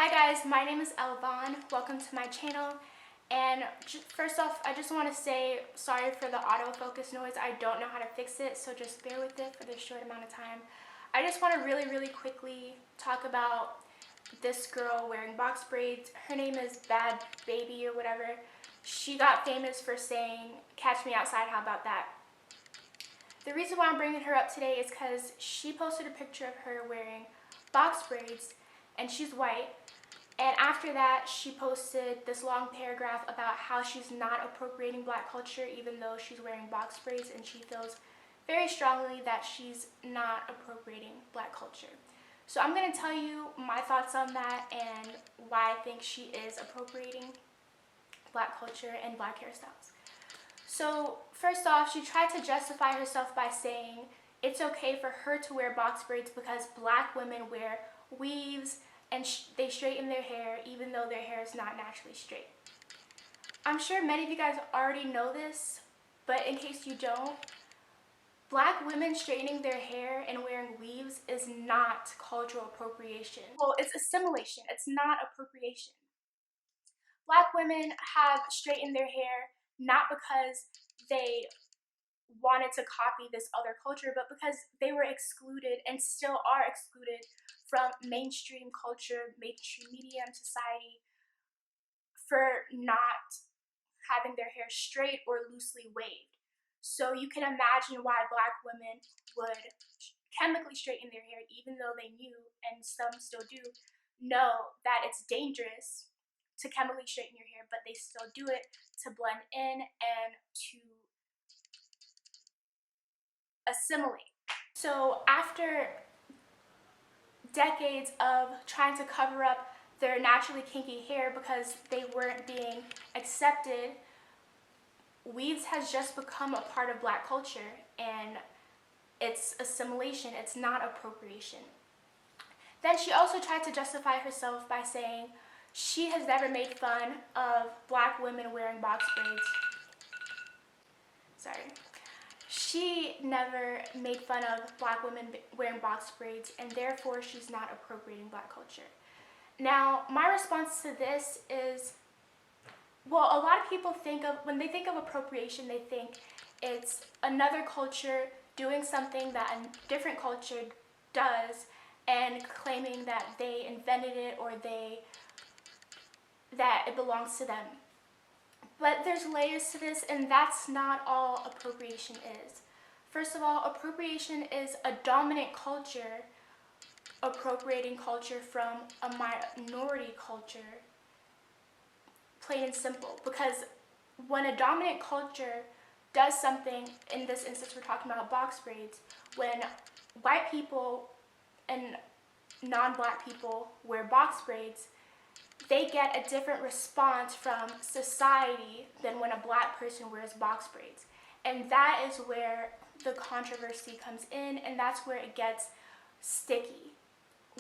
Hi guys, my name is Elvon. Welcome to my channel. And first off, I just want to say sorry for the autofocus noise. I don't know how to fix it, so just bear with it for this short amount of time. I just want to really quickly talk about this girl wearing box braids. Her name is Bhad Bhabie or whatever. She got famous for saying, "Catch me outside, how about that?" The reason why I'm bringing her up today is because she posted a picture of her wearing box braids, and she's white. And after that, she posted this long paragraph about how she's not appropriating Black culture even though she's wearing box braids, and she feels very strongly that she's not appropriating Black culture. So I'm going to tell you my thoughts on that and why I think she is appropriating Black culture and Black hairstyles. So first off, she tried to justify herself by saying it's okay for her to wear box braids because Black women wear weaves and they straighten their hair even though their hair is not naturally straight. I'm sure many of you guys already know this, but in case you don't, Black women straightening their hair and wearing weaves is not cultural appropriation. Well, it's assimilation. It's not appropriation. Black women have straightened their hair not because they wanted to copy this other culture, but because they were excluded and still are excluded from mainstream culture, mainstream media and society for not having their hair straight or loosely waved. So you can imagine why Black women would chemically straighten their hair even though they knew, and some still do, know that it's dangerous to chemically straighten your hair, but they still do it to blend in and to assimilate. So after decades of trying to cover up their naturally kinky hair because they weren't being accepted, weaves has just become a part of Black culture, and it's assimilation, it's not appropriation. Then she also tried to justify herself by saying she has never made fun of Black women wearing box braids. She never made fun of Black women wearing box braids, and therefore she's not appropriating Black culture. Now, my response to this is, well, a lot of people when they think of appropriation, they think it's another culture doing something that a different culture does and claiming that they invented it or that it belongs to them. But there's layers to this, and that's not all appropriation is. First of all, appropriation is a dominant culture appropriating culture from a minority culture, plain and simple. Because when a dominant culture does something, in this instance we're talking about box braids, when white people and non-Black people wear box braids, they get a different response from society than when a Black person wears box braids. And that is where the controversy comes in, and that's where it gets sticky.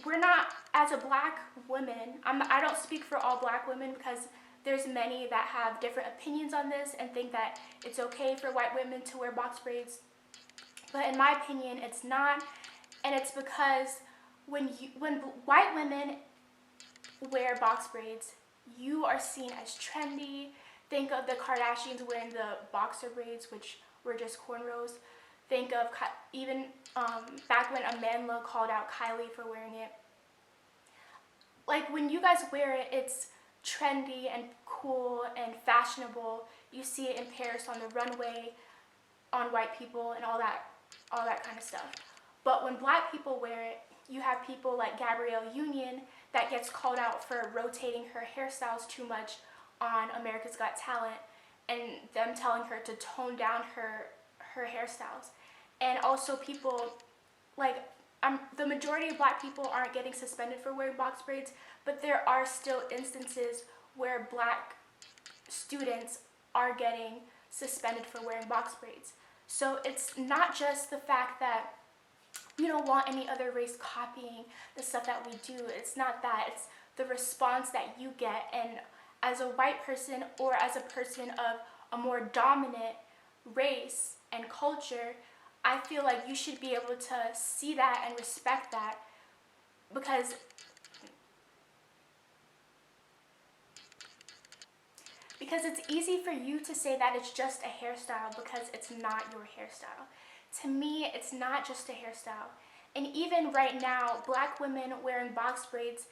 We're not, as a Black woman, I don't speak for all Black women because there's many that have different opinions on this and think that it's okay for white women to wear box braids. But in my opinion, it's not, and it's because when white women wear box braids, you are seen as trendy. Think of the Kardashians wearing the boxer braids, which were just cornrows. Think of even back when Amanda called out Kylie for wearing it. Like, when you guys wear it, it's trendy and cool and fashionable. You see it in Paris on the runway, on white people and all that kind of stuff. But when Black people wear it, you have people like Gabrielle Union that gets called out for rotating her hairstyles too much on America's Got Talent, and them telling her to tone down her hairstyles. And also people like, the majority of Black people aren't getting suspended for wearing box braids, but there are still instances where Black students are getting suspended for wearing box braids. So it's not just the fact that we don't want any other race copying the stuff that we do. It's not that. It's the response that you get. And as a white person or as a person of a more dominant race and culture, I feel like you should be able to see that and respect that, because Because it's easy for you to say that it's just a hairstyle because it's not your hairstyle. To me, it's not just a hairstyle. And even right now, black women wearing box braids,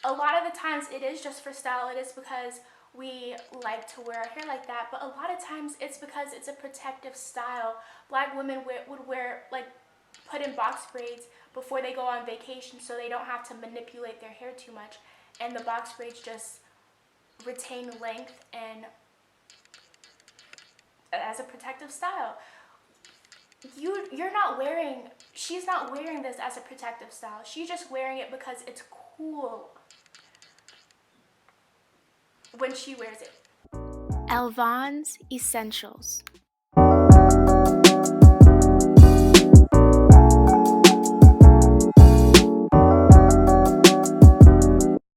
a lot of the times it is just for style. It is because we like to wear our hair like that, but a lot of times it's because it's a protective style. Black women would wear, like, put in box braids before they go on vacation so they don't have to manipulate their hair too much, and the box braids just retain length and as a protective style. She's not wearing this as a protective style. She's just wearing it because it's cool when she wears it. Elvan's Essentials.